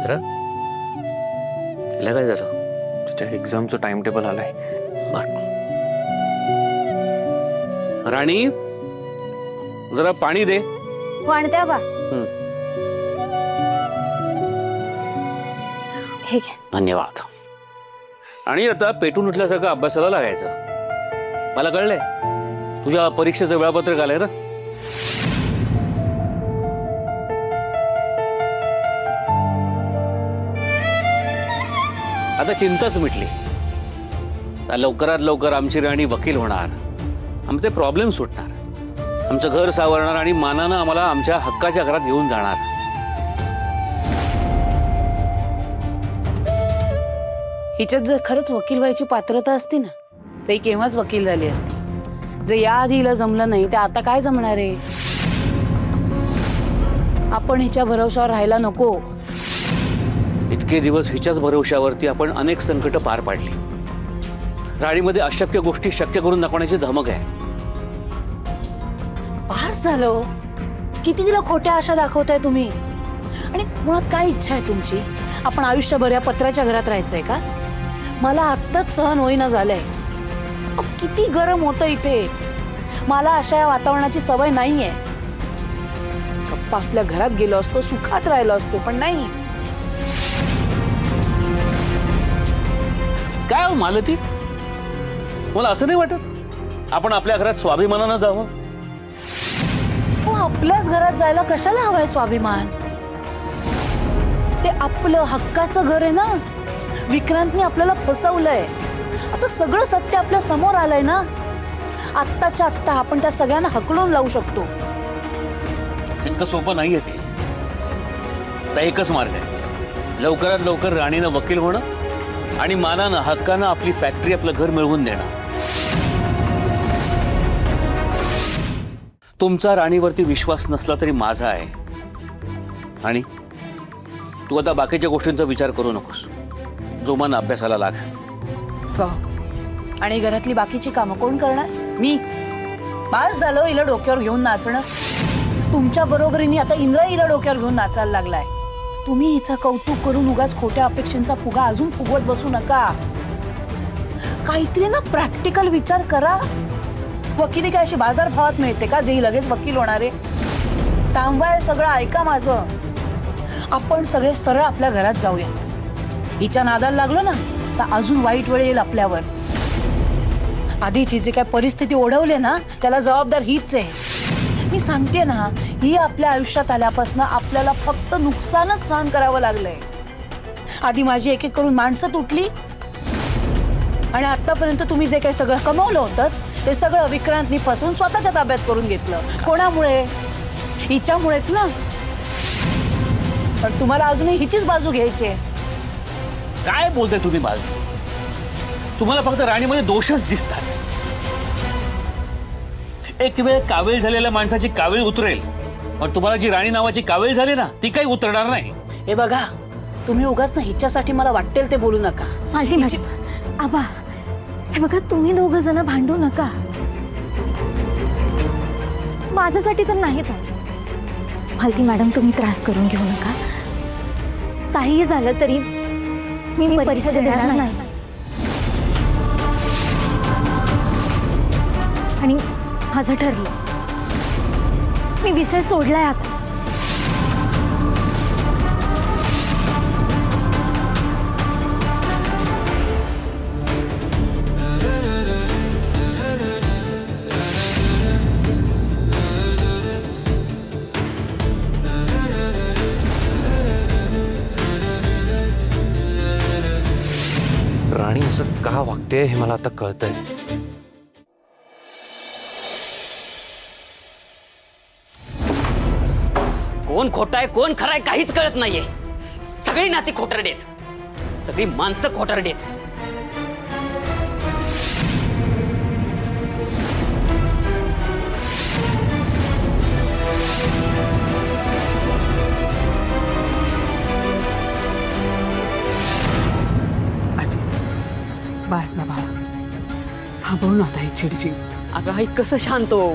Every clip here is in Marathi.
खरं? हिला काय झालं? तिच्या एक्झामचं टाइम टेबल आलंय. राणी, जरा पाणी दे. हो आणते बा. हे घ्या. धन्यवाद. आणि आता पेटून उठल्यासारखं अभ्यासाला लागायचं. मला कळलंय, तुझ्या परीक्षेचं वेळापत्रक आलंय ना. आता चिंताच मिटली. लवकरात लवकर आमची राणी वकील होणार, आमचे प्रॉब्लेम सुटणार, आमचं घर सावरणार आणि मानानं आम्हाला आमच्या हक्काच्या घरात घेऊन जाणार. हिच्यात जर खरंच वकील व्हायची पात्रता असती ना, तर ही केव्हाच वकील झाली असती. जर याआधी हिला जमलं नाही, तर आता काय जमणार आहे? आपण हिच्या भरवशावर राहायला नको. इतके दिवस हिच्याच भरवशावरती आपण अनेक संकट पार पाडली. राणीमध्ये अशक्य गोष्टी शक्य करून दाखवण्याची धमक आहे. पास झालो, किती तिला खोट्या आशा दाखवताय तुम्ही? आणि मुळात काय इच्छा आहे तुमची? आपण आयुष्यभर या पत्राच्या घरात राहायचंय का? मला आत्ताच सहन होईना झालंय. किती गरम होतं इथे. मला अशा या वातावरणाची सवय नाहीये. गप्पा आपल्या घरात गेलो असतो, सुखात राहिलो असतो, पण नाही. काय हो मालती, मला असं नाही वाटत आपण आपल्या घरात स्वाभिमानानं जावं? हो, आपल्याच घरात जायला कशाला हवाय स्वाभिमान? ते आपलं हक्काचं घर आहे ना. विक्रांतने आपल्याला फसवलंय. आता सगळं सत्य आपल्या समोर आलंय ना. आत्ताच्या आत्ता आपण त्या सगळ्यांना हकलून लावू शकतो. इतकं सोपं नाहीये ते. तर एकच मार्ग आहे, लवकरात लवकर राणीनं वकील होणं आणि मानानं हक्कानं आपली फॅक्टरी, आपलं घर मिळवून देणं. तुमचा राणीवरती विश्वास नसला तरी माझा आहे. आणि तू आता बाकीच्या गोष्टींचा विचार करू नकोस. जोमानं अभ्यासाला लाग. हो. आणि घरातली बाकीची कामं कोण करणार? मी. बास झालं हिला डोक्यावर घेऊन नाचणं. तुमच्या बरोबरीने आता इंद्रा हिला डोक्यावर घेऊन नाचायला लागलाय. तुम्ही हिचं कौतुक करून उगाच खोट्या अपेक्षांचा फुगा अजून फुगवत बसू नका. काहीतरी ना प्रॅक्टिकल विचार करा. वकिली काय अशी बाजारभावात मिळते का, जे लगेच वकील होणार आहे? थांबवाय सगळं ऐका माझं. आपण सगळे सरळ आपल्या घरात जाऊया. हिच्या नादाला लागलो ना, तर अजून वाईट वेळ येईल आपल्यावर. आधीची जी काय परिस्थिती ओढवली ना, त्याला जबाबदार हीच आहे. मी सांगते ना, ही आपल्या आयुष्यात आल्यापासून आपल्याला फक्त नुकसानच सहन करावं लागलंय. आधी माझी एक एक करून माणसं तुटली, आणि आतापर्यंत तुम्ही जे काही सगळं कमवलं होतं, ते सगळं विक्रांतनी फसवून स्वतःच्या ताब्यात करून घेतलं. कोणामुळे? हिच्यामुळेच ना. पण तुम्हाला अजूनही हिचीच बाजू घ्यायची आहे. काय बोलताय तुम्ही बाजू? तुम्हाला फक्त राणीमध्ये दोषच दिसतात. एक वेळ कावीळ झालेल्या माणसाची कावीळ उतरेल, पण तुम्हाला जी राणी नावाची कावीळ झाली ना, ती काही उतरणार नाही. हे बघा, तुम्ही उगाच ना हिच्यासाठी मला वाटेल ते बोलू नका. मालती मॅडम, आबा, हे बघा, तुम्ही दोघं जण भांडू नका. माझ्यासाठी तर नाही झालं. मालती मॅडम, तुम्ही त्रास करून घेऊ नका. काहीही झालं तरी मी परीक्षा देणार नाही. आणि माझं ठरलं, मी विषय सोडलाय आता. राणी असं का वागते हे मला आता कळतंय. कोण खोटा आहे कोण खरं आहे काहीच कळत नाहीये. सगळी नाती खोटारडेत, सगळी माणसं खोटारडेत. बास ना बाळा, थांबव ना आता ही चिडचिड. अगं आई कसं शांत हो.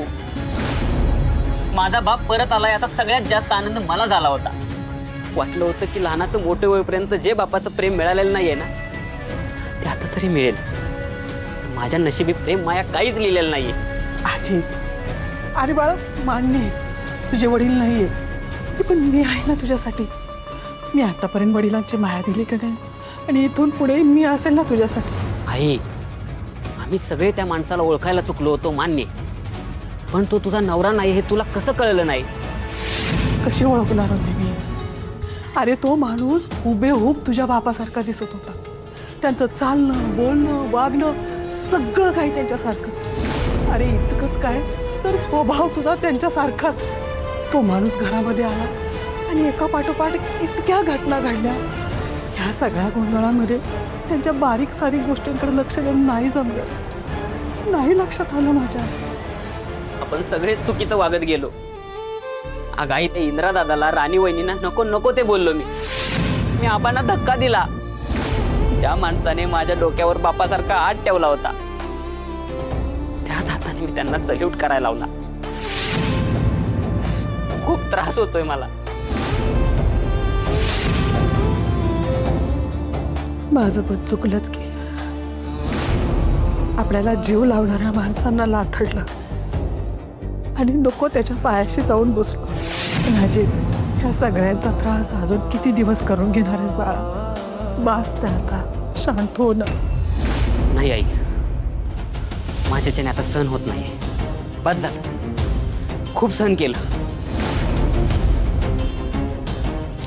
माझा बाप परत आलाय, आता सगळ्यात जास्त आनंद मला झाला होता. वाटलं होतं की लहानाचं मोठे होईपर्यंत जे बापाचं प्रेम मिळालेलं नाहीये ना ते आता तरी मिळेल. माझ्या नशिबी प्रेम माया काहीच लिहिलेलं नाहीये. अजित, अरे बाळा मान्य आहे तुझे वडील नाहीये, पण मी आहे ना तुझ्यासाठी. मी आतापर्यंत वडिलांची माया दिली का नाही, आणि इथून पुढे मी असेल ना तुझ्यासाठी. आई, आम्ही सगळे त्या माणसाला ओळखायला चुकलो होतो मान्य, पण तो तुझा नवरा नाही हे तुला कसं कळलं नाही? कशी ओळखणार होते मी? अरे तो माणूस हुबेहूब तुझ्या बापासारखा दिसत होता. त्यांचं चालणं बोलणं वागणं सगळं काही त्यांच्यासारखं. अरे इतकंच काय तर स्वभाव सुद्धा त्यांच्यासारखाच. तो माणूस घरामध्ये आला आणि एका पाठोपाठ इतक्या घटना घडल्या. ह्या सगळ्या गोंधळामध्ये त्यांच्या बारीक सारीक गोष्टींकडे लक्ष देऊन नाही जमलं, नाही लक्षात आलं माझ्या. आपण सगळे चुकीचं वागत गेलो. आगाई ते इंद्रा दादाला राणी वहिनींना नको नको ते बोललो मी आबांना धक्का दिला. ज्या माणसाने माझ्या डोक्यावर बापासारखा हात ठेवला होता त्याच हाताने मी त्यांना सल्यूट करायला लावला. खूप त्रास होतोय मला. माझं पण चुकलंच की आपल्याला जीव लावणाऱ्या माणसांना लाथडलं आणि नको त्याच्या पायाशी जाऊन बसलो. माझे ह्या सगळ्यांचा त्रास अजून किती दिवस करून घेणार आहेस बाळा? बास आता शांत हो ना. नाही आई, माझ्याच्याने आता सहन होत नाही. बस झालं, खूप सहन केलं.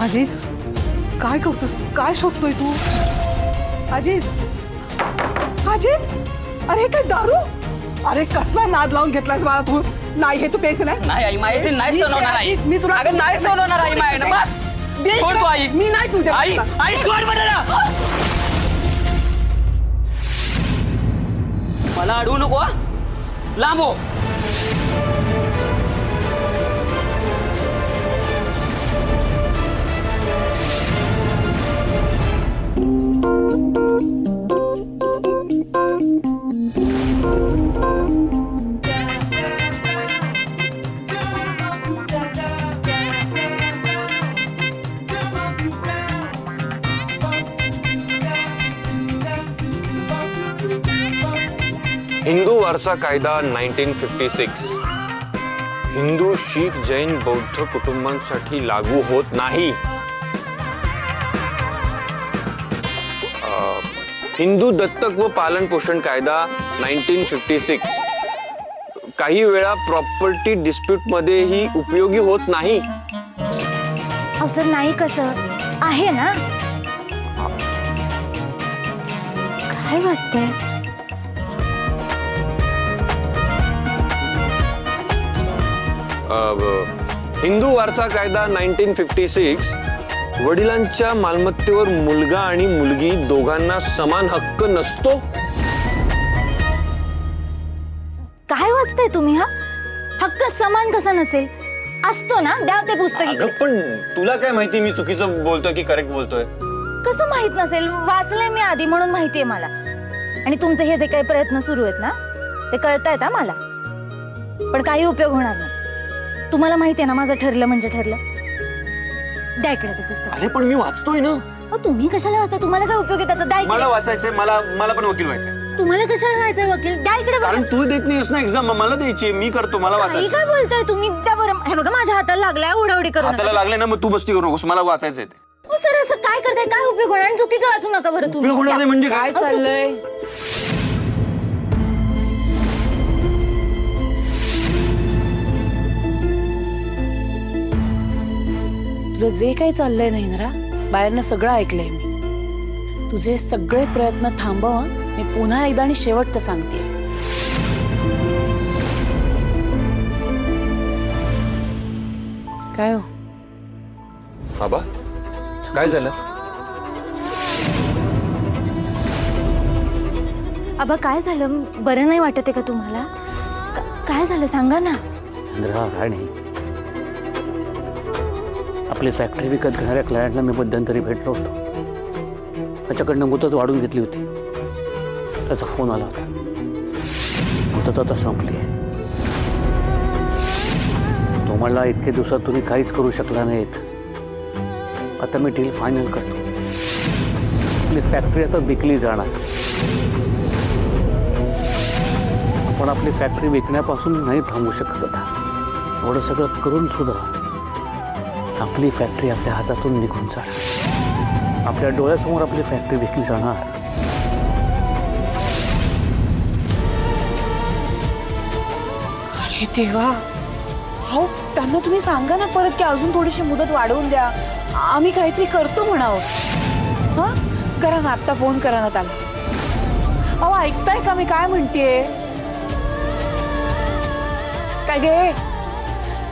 अजित, काय करतोस? काय शोधतोय तू? अजित, अजित, अरे हे काय दारू? अरे कसला नाद लावून घेतलायस बाळा तू? नाही हे तू प्यायचं नाही. नाही आई, माझ्याशी नाही सणवणार आई. मी तुला अगं नाही सणवणार आई माझ्यानं. बस सोड तू आई. मी नाही तुझ्या आई आई सोड म्हणाला. मला अडवू नको हा. लांब हो. हिंदू वारसा कायदा 1956 हिंदू शीख जैन बौद्ध कुटुंबांसाठी लागू होत नाही. हिंदू दत्तक व पालन पोषण कायदा 1956 काही वेळा प्रॉपर्टी डिस्प्यूट मध्येही उपयोगी होत नाही. असं नाही कसं आहे ना? काय वाचतंय? हिंदू वारसा कायदा 1956 वडिलांच्या मालमत्तेवर मुलगा आणि मुलगी दोघांना समान हक्क नसतो. काय वाचताय तुम्ही? हा हक्क समान कसा नसेल? असतो ना. द्या ते पुस्तक अगं, इकडे. पण तुला काय माहिती मी चुकीचं बोलतोय की करेक्ट बोलतोय? कसं माहित नसेल? वाचलंय मी आधी म्हणून माहितीये मला. आणि तुमचे हे जे काही प्रयत्न सुरू आहेत ना ते कळतायत हा मला, पण काही उपयोग होणार नाही. तुम्हाला माहितीये ना माझं ठरलं म्हणजे ठरलं. द्या इकडे ते पुस्तक. अरे पण मी वाचतोय ना. तुम्ही कशाला वाचता? तुम्हाला काय उपयोग आहे त्याचा? द्या इकडे. मला वाचायचंय, मला पण वकील व्हायचंय. तुम्हाला कशाला व्हायचंय वकील? द्या इकडे बरं. कारण तू देत नाहीस ना एक्झाम, मला द्यायची. मी करतो, मला काही वाचायचं. काय बोलताय तुम्ही? द्या बरं. हे बघा माझ्या हाताला लागलाय. ओढाओढी करू हाताला नका. लागले ना मग तू बस्ती करू नकोस, मला वाचायचंय ते. सर असं काय करताय? काय उपयोग होणार? आणि चुकीचं वाचू नका बरं तुम्ही. उपयोग होणार नाही म्हणजे काय चाललंय? तुझं जे काही चाललंय ना इंद्रा, बाहेरनं सगळं ऐकलंय मी. तुझे सगळे प्रयत्न थांबव. मी पुन्हा एकदा आणि शेवटचं सांगते. काय हो? बाबा काय झालं? आबा काय झालं? बरं नाही वाटत आहे का तुम्हाला? काय झालं सांगा ना. इंद्रा राणी, आपली फॅक्टरी विकत घेणाऱ्या क्लायंटला मी मध्यंतरी भेटलो होतो. त्याच्याकडनं मुदत वाढून घेतली होती. त्याचा फोन आला होता. मुदत आता संपली आहे. तो म्हणला इतके दिवसात तुम्ही काहीच करू शकला नाहीत, आता मी डील फायनल करतो. आपली फॅक्टरी आता विकली जाणार. आपण आपली फॅक्टरी विकण्यापासून नाही थांबू शकत आता. एवढं सगळं करून सुद्धा आपली फॅक्टरी आपल्या हातातून निघून जाणार. आपल्या डोळ्यासमोर आपली फॅक्टरी विकली जाणार. अरे देवा, हो त्यांना तुम्ही सांगा ना परत की अजून थोडीशी मुदत वाढवून द्या, आम्ही काहीतरी करतो म्हणावं. हा करा ना, आत्ता फोन करा ना त्याला. अहो ऐकताय का मी काय म्हणतेय? काय गे,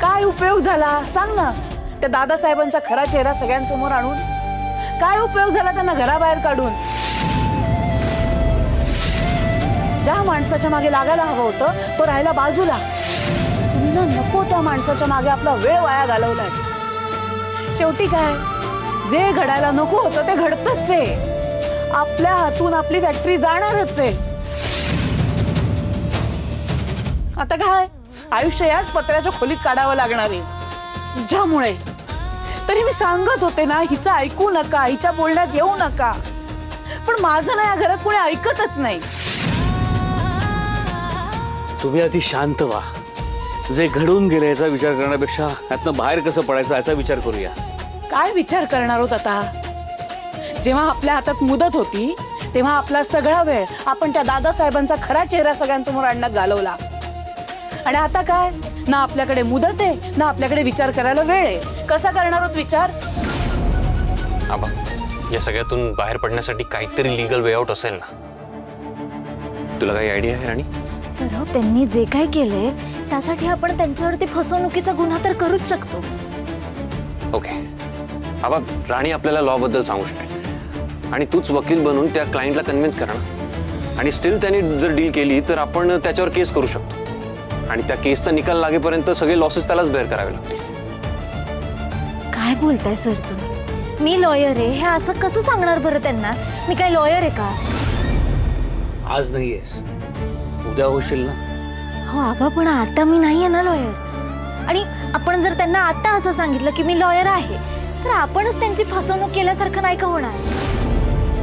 काय उपयोग झाला सांग ना. त्या दादासाहेबांचा खरा चेहरा सगळ्यांसमोर आणून काय उपयोग झाला त्यांना घराबाहेर काढून? ज्या माणसाच्या मागे लागायला हवं होतं तो राहायला बाजूला. तुम्ही ना नको त्या माणसाच्या मागे आपला वेळ वाया घालवलाय. शेवटी काय, जे घडायला नको होतं ते घडतच आहे. आपल्या हातून आपली फॅक्टरी जाणारच आहे. आता काय, आयुष्य याच पत्र्याच्या खोलीत काढावं लागणार आहे. ज्यामुळे तरी मी सांगत होते ना, हिचं ऐकू नका, हिच्या बोलण्यात येऊ नका. पण माझं ना या घरात कोणी ऐकतच नाही. तुम्ही आधी शांत व्हा. जे घडून गेले याचा विचार करण्यापेक्षा यातनं बाहेर कसं पडायचं याचा विचार करूया. काय विचार करणार आहोत आता? जेव्हा आपल्या हातात मुदत होती तेव्हा आपला सगळा वेळ आपण त्या दादासाहेबांचा खरा चेहरा सगळ्यांसमोर आणण्यात घालवला. आणि आता काय, ना आपल्याकडे मुदत आहे ना आपल्याकडे विचार करायला वेळ आहे. कसा करणार आहोत विचार? आबा, या सगळ्यातून बाहेर पडण्यासाठी काहीतरी लीगल वे आउट असेल ना? तुला काही आयडिया आहे राणी? सर, त्यांनी जे काय केलंय त्यासाठी आपण त्यांच्यावरती फसवणुकीचा गुन्हा तर करूच शकतो. ओके आबा, राणी आपल्याला लॉ बद्दल सांगू शकेल आणि तूच वकील बनून त्या क्लायंटला कन्व्हिन्स करा ना. आणि स्टील त्याने जर डील केली तर आपण त्याच्यावर केस करू शकतो. आणि त्या केसचा निकाल लागेपर्यंत सगळे लॉसेस त्यालाच बेअर करावे लागतील. काय बोलताय सर तुम्ही? मी लॉयर आहे हे असं कसं सांगणार बरं त्यांना? मी काय लॉयर आहे का? आज नाहीयेस, उद्या होशील ना. हो आबा, पण आता मी नाहीये ना लॉयर. आणि आपण जर त्यांना आता असं सांगितलं की मी लॉयर आहे तर आपणच त्यांची फसवणूक केल्यासारखं नाही का होणार?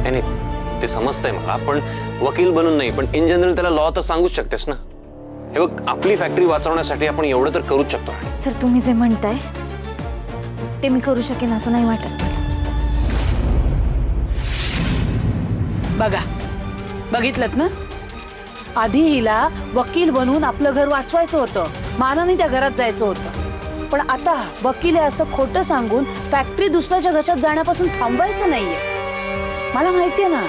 नाही, ते समजतंय मला, पण वकील बनून नाही, पण इन जनरल त्याला लॉ तर सांगूच शकतेस ना. हे बघ, आपली फॅक्टरी वाचवण्यासाठी आपण एवढं तर करूच शकतो. सर, तुम्ही जे म्हणताय ते मी करू शकेन असं नाही वाटत. बघा, बघितलत ना, आधी हिला वकील बनून आपलं घर वाचवायचं होतं, मानाने त्या घरात जायचं होतं. पण आता वकील आहे असं खोटं सांगून फॅक्टरी दुसऱ्याच्या घशात जाण्यापासून थांबवायचं नाहीये. मला माहितीये ना,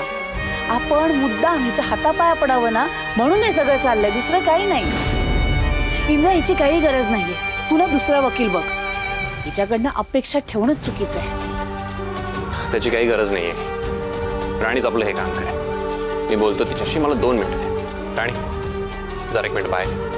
आपण मुद्दाम हिच्या हातापाया पडावं ना म्हणून हे सगळं चाललंय, दुसरं काही नाही. इंद्रा, हिची काही गरज नाहीये. तुला दुसरा वकील बघ. हिच्याकडनं अपेक्षा ठेवणंच चुकीचं आहे. त्याची काही गरज नाहीये. राणीच आपलं हे काम करेल. मी बोलतो तिच्याशी, मला 2 मिनिटं दे. राणी, जरा 1 मिनिट बाहेर.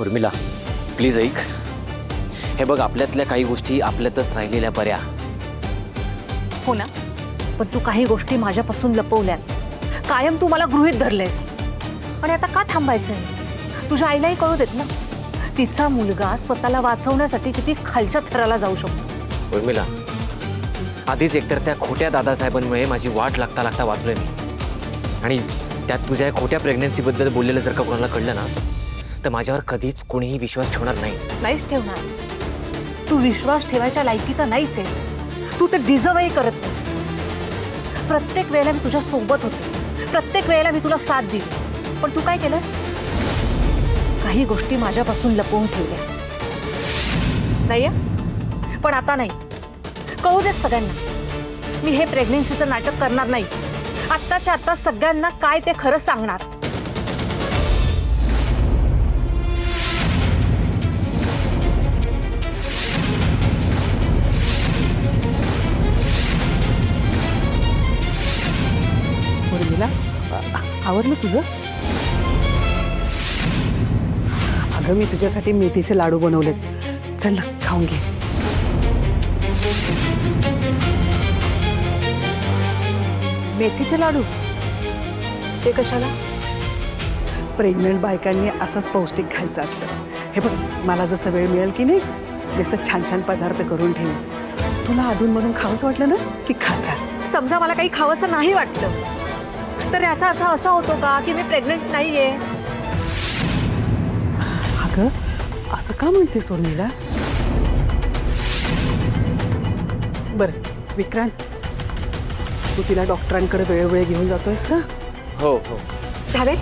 उर्मिला, प्लीज ऐक. हे बघ, आपल्यातल्या काही गोष्टी आपल्यातच राहिलेल्या बऱ्या. हो ना, पण तू काही गोष्टी माझ्यापासून लपवल्यात. कायम तू मला गृहीत धरलेस. आणि आता का थांबायचंय? तुझ्या आईलाही कळू देत ना, तिचा मुलगा स्वतःला वाचवण्यासाठी किती खालच्या थराला जाऊ शकतो. उर्मिला, आधीच एकतर त्या खोट्या दादासाहेबांमुळे माझी वाट लागता लागता वाचलोय मी. आणि त्यात तुझ्या या खोट्या प्रेग्नन्सीबद्दल बोललेलं जर का कोणाला कळलं ना तर माझ्यावर कधीच कोणीही विश्वास ठेवणार नाही. नाहीच ठेवणार. तू विश्वास ठेवायच्या लायकीचा नाहीच आहेस. तू ते डिझर्वही करत नाहीस. प्रत्येक वेळेला मी तुझ्या सोबत होते, प्रत्येक वेळेला मी तुला साथ दिली. पण तू काय केलंस? काही गोष्टी माझ्यापासून लपवून ठेवल्या. नाही पण आता नाही, कळू देत सगळ्यांना. मी हे प्रेग्नन्सीचं नाटक करणार नाही. आत्ताच्या आत्ता सगळ्यांना काय ते खरं सांगणार. उर्मिला, आवडलं तुझं? अगं, मी तुझ्यासाठी मेथीचे लाडू बनवलेत. चल ना, खाऊन घे. मेथीचे लाडू? ते कशाला? प्रेग्नंट बायकांनी असंच पौष्टिक खायचं असतं. हे बघ, मला जसं वेळ मिळेल की नाही मी असं छान छान पदार्थ करून ठेवीन. तुला अधूनमधून खावंसं वाटलं ना की खात राहा. समजा मला काही खावंसं नाही वाटलं तर याचा अर्थ असा होतो का की मी प्रेग्नंट नाहीये? अगं असं का म्हणते उर्मिला? बरं विक्रांत, तू तिला डॉक्टरांकडे वेळोवेळी घेऊन जातोयस ना? हो हो. झाले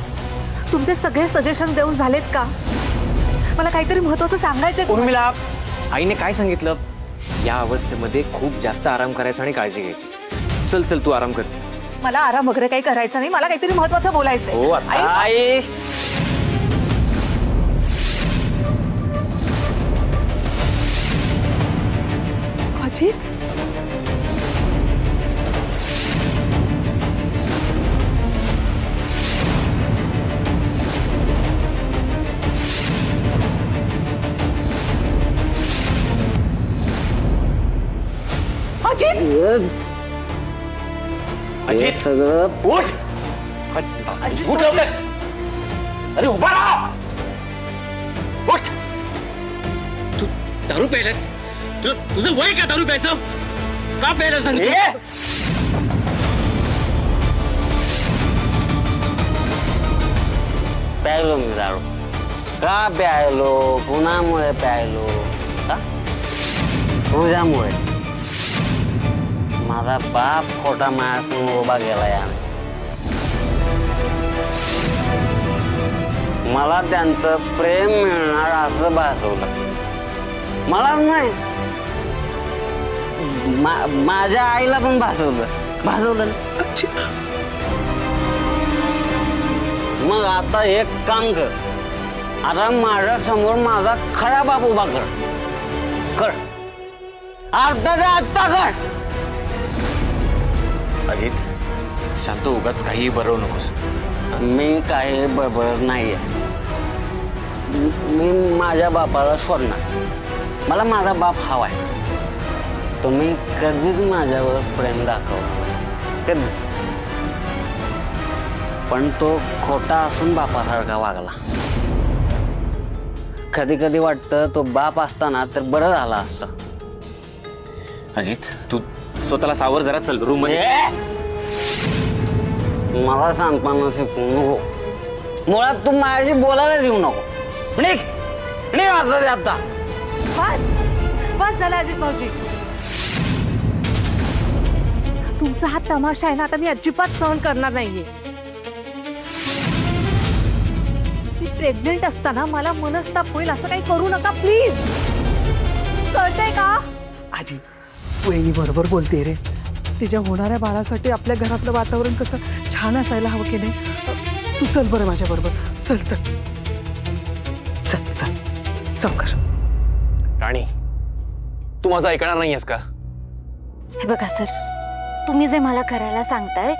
तुमचे सगळे सजेशन देऊन झालेत का? मला काहीतरी महत्वाचं सांगायचंय तुम्हाला. उर्मिला, आईने काय सांगितलं? या अवस्थेमध्ये खूप जास्त आराम करायचा आणि काळजी घ्यायची. चल चल, तू आराम कर. मला आराम वगैरे काही करायचं नाही. मला काहीतरी महत्वाचं बोलायचंय. हो आता आई, आई. अजित, अजित सगळं उठ. उठ लवकर. अरे उभा राहा. उठ. तू दारू प्यायलास? तुझं वय का दारू प्यायचं? का प्यायला सांगतो? प्यायलो मी दारू. का प्यायलो? कुणामुळे प्यायलो? का? तुझ्यामुळे. माझा बाप खोटा माझ्यासमोर उभा गेला याने. मला त्यांचं प्रेम मिळणार असं भासवलं. मला नाही, माझ्या आईला पण भासवलं. मग आता एक काम कर, आता माझ्या समोर माझा खरा बाप उभा कर. आत्ताच्या आत्ता कर. अजित शांत, उगाच काही बरवू नकोस. मी काही बरोबर नाहीये. मी माझ्या बापाला सोडणार. मला माझा बाप हवाय. तुम्ही कधीच माझ्यावर प्रेम दाखवला कधी, पण तो खोटा असून बापासारखा वागला. कधी कधी वाटतं तो बाप असताना तर बरं झाला असतं. अजित, तू स्वतःला सावर जरा. चल रूम मध्ये. मला सांगताना शिकू नको. मुळात तू माझ्याशी बोलायला देऊ नको. निघ आता. बस झालं अजित भाऊजी. तुमचा हा तमाशा आहे ना, आता मी अजिबात सहन करणार नाहीये. मी प्रेग्नेंट असताना मला मनस्ताप होईल असं काही करू नका प्लीज. कळतंय का? अजित वहिनी बरोबर बोलते रे. तिच्या होणाऱ्या बाळासाठी आपल्या घरातलं वातावरण कसं छान असायला हवं की नाही. तू चल बरं माझ्या बरोबर. चल चल चल चल सावकाश. राणी, तू माझं ऐकणार नाहीयेस का? हे बघा सर, तुम्ही जे मला करायला सांगताय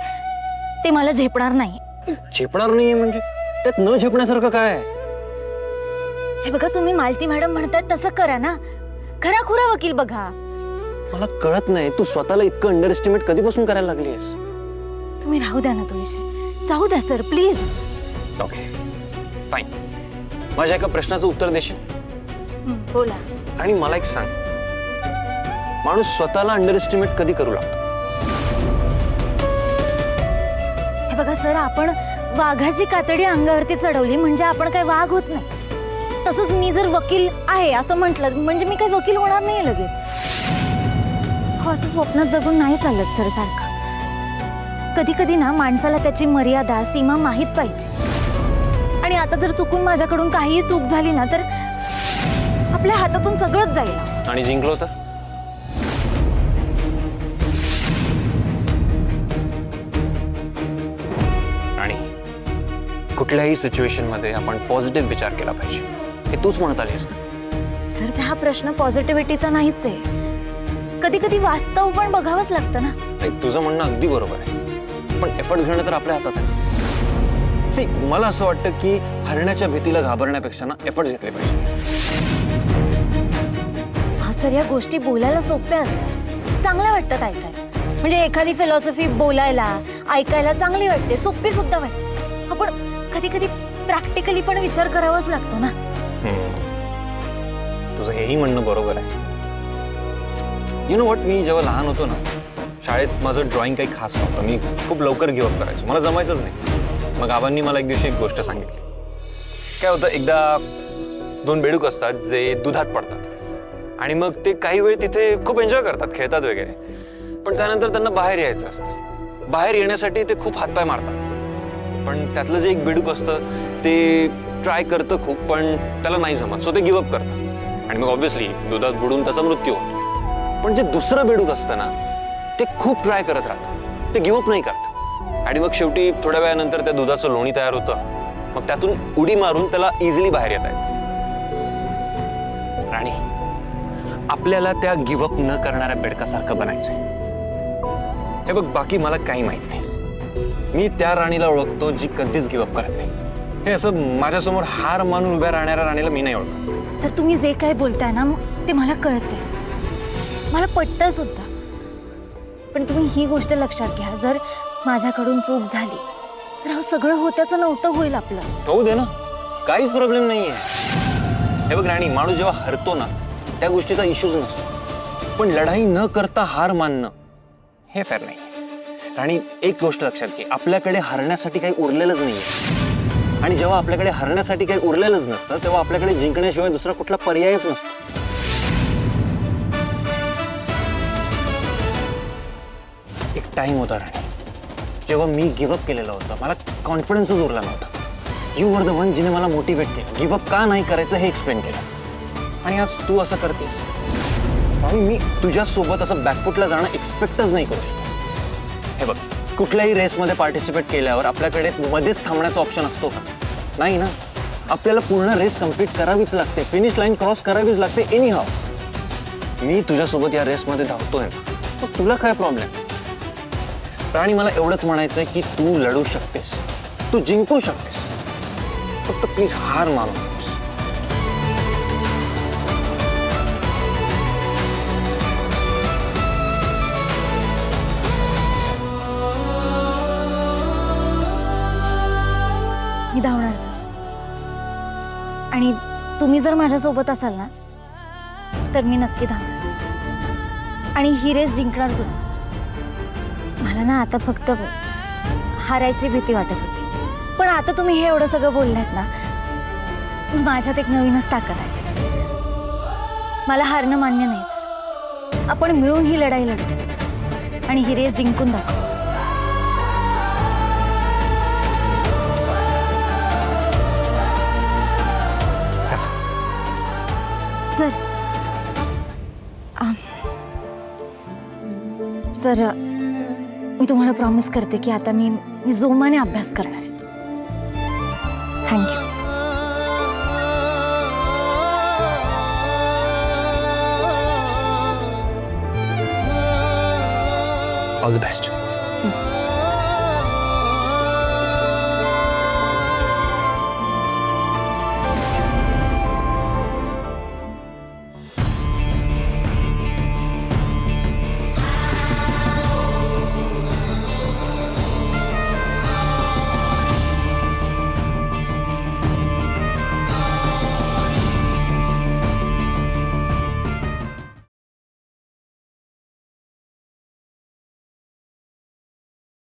ते मला झेपणार नाही. झेपणार नाहीये म्हणजे? त्यात न झेपण्यासारखं काय आहे? हे बघा, तुम्ही मालती मॅडम म्हणताय तसं करा ना. खराखुरा वकील बघा. मला कळत नाही, तू स्वतःला इतकं अंडर एस्टिमेट कधीपासून करायला लागलीयस? तुम्ही राहू द्या ना तो विषय. जाऊ द्या सर प्लीज. Okay fine. माझ्या एका प्रश्नाचं उत्तर देशील? बोला. आणि मला एक सांग, माणूस स्वतःला अंडर एस्टिमेट कधी करू लागतो? हे बघा सर, आपण वाघाची कातडी अंगावरती चढवली म्हणजे आपण काय वाघ होत नाही. तसंच मी जर वकील आहे असं म्हटलं म्हणजे मी काही वकील होणार नाही लगेच. हो, असं स्वप्नात जगून नाही चालत सर सारखं. कधी कधी ना माणसाला त्याची मर्यादा सीमा माहीत पाहिजे. आणि आता जर चुकून माझ्याकडून काहीही चूक झाली ना तर आपल्या हातातून सगळंच जाईल. आणि जिंकलो तर? आणि कुठल्याही सिच्युएशन मध्ये आपण पॉझिटिव्ह विचार केला पाहिजे, हे तूच म्हणत आलीस ना? सर हा प्रश्न पॉझिटिव्हिटीचा नाहीच आहे. कधी कधी वास्तव पण बघावंच लागतं ना. नाही, तुझं म्हणणं अगदी बरोबर आहे, पण एफर्ट्स घेणं तर आपल्या हातात आहे. See, मला असं वाटतं की हरण्याच्या भीतीला घाबरण्यापेक्षा ना एफर्ट्स घेतले पाहिजे. हा सर, या गोष्टी बोलायला सोप्या असतात, चांगल्या वाटतात ऐकायला. म्हणजे एखादी फिलॉसॉफी बोलायला ऐकायला चांगली वाटते, सोपी सुद्धा वाटते. आपण कधी कधी प्रॅक्टिकली पण विचार करावाच लागतो ना. तुझं हेही म्हणणं बरोबर आहे. यु नो वॉट, मी जेव्हा लहान होतो ना, शाळेत माझं ड्रॉइंग काही खास नव्हतं. मी खूप लवकर गिव्हअप करायचो, मला जमायचंच नाही. मग आबांनी मला एक दिवशी एक गोष्ट सांगितली. काय होतं, एकदा 2 बेडूक असतात जे दुधात पडतात आणि मग ते काही वेळ तिथे खूप एन्जॉय करतात, खेळतात वगैरे. पण त्यानंतर त्यांना बाहेर यायचं असतं. बाहेर येण्यासाठी ते खूप हातपाय मारतात. पण त्यातलं जे एक बेडूक असतं ते ट्राय करतं खूप, पण त्याला नाही जमत, सो ते गिव्हअप करतं आणि मग ऑब्व्हियसली दुधात बुडून त्याचा मृत्यू होतो. पण जे दुसरं बेडूक असतं ना, ते खूप ट्राय करत राहतं, ते गिव्हअप नाही करत. आणि मग शेवटी थोड्या वेळानंतर त्या दुधाचं लोणी तयार होतं. मग त्यातून उडी मारून त्याला इझिली बाहेर येता येतं. राणी, आपल्याला त्या गिव्हअप न करणाऱ्या बेडकासारखं बनायचंय. हे बघ, बाकी मला काही माहित नाही. मी त्या राणीला ओळखतो जी कधीच गिव्हअप करत नाही. हे असं माझ्यासमोर हार मानून उभ्या राहणाऱ्या राणीला मी नाही ओळखत. सर, तुम्ही जे काही बोलताय ना ते मला कळतंय, मला पटतं सुद्धा. पण तुम्ही ही गोष्ट लक्षात घ्या, जर माझ्याकडून चूक झाली तर अहो सगळं होत्याचं नव्हतं होईल आपलं. होऊ दे ना, काहीच प्रॉब्लेम नाहीये. हे बघ राणी, माणूस जेव्हा हरतो ना त्या गोष्टीचा इश्यूज नसतो. पण लढाई न करता हार मानणं हे फेअर नाही. राणी, एक गोष्ट लक्षात घे, आपल्याकडे हरण्यासाठी काही उरलेलंच नाहीये. आणि जेव्हा आपल्याकडे हरण्यासाठी काही उरलेलंच नसतं तेव्हा आपल्याकडे जिंकण्याशिवाय दुसरा कुठला पर्यायच नसतो. एक टाइम होता राणी, जेव्हा मी गिव्हअप केलेलं होतं, मला कॉन्फिडन्सच उरला नव्हता. यू वर द वन जिने मला मोटिवेट केलं, गिव्हअप का नाही करायचं हे एक्सप्लेन केलं. आणि आज तू असं करतेस आणि मी तुझ्यासोबत असं बॅकफुटला जाणं एक्सपेक्टच नाही करू शकत. हे बघ, कुठल्याही रेसमध्ये पार्टिसिपेट केल्यावर आपल्याकडे मध्येच थांबण्याचा ऑप्शन असतो का? नाही ना. आपल्याला पूर्ण रेस कम्प्लीट करावीच लागते, फिनिश लाईन क्रॉस करावीच लागते एनी हाव. मी तुझ्यासोबत या रेसमध्ये धावतोय ना, मग तुला काय प्रॉब्लेम? राणी, मला एवढंच म्हणायचंय की तू लढू शकतेस, तू जिंकू शकतेस. फक्त प्लीज हार मानू नकोस. मी धावणार सर. आणि तुम्ही जर माझ्यासोबत असाल ना तर मी नक्की धावणार आणि ही रेस जिंकणार सुद्धा. मला ना आता फक्त हारायची भीती वाटत होती, पण आता तुम्ही हे एवढं सगळं बोललात ना, माझ्यात एक नवीनच ताकद आहे. मला हारणं मान्य नाही सर. आपण मिळून ही लढाई लढू आणि ही रेस जिंकून दाखवू. सर, मी तुम्हाला प्रॉमिस करते की आता मी जोमाने अभ्यास करणार आहे. थँक्यू. All the best.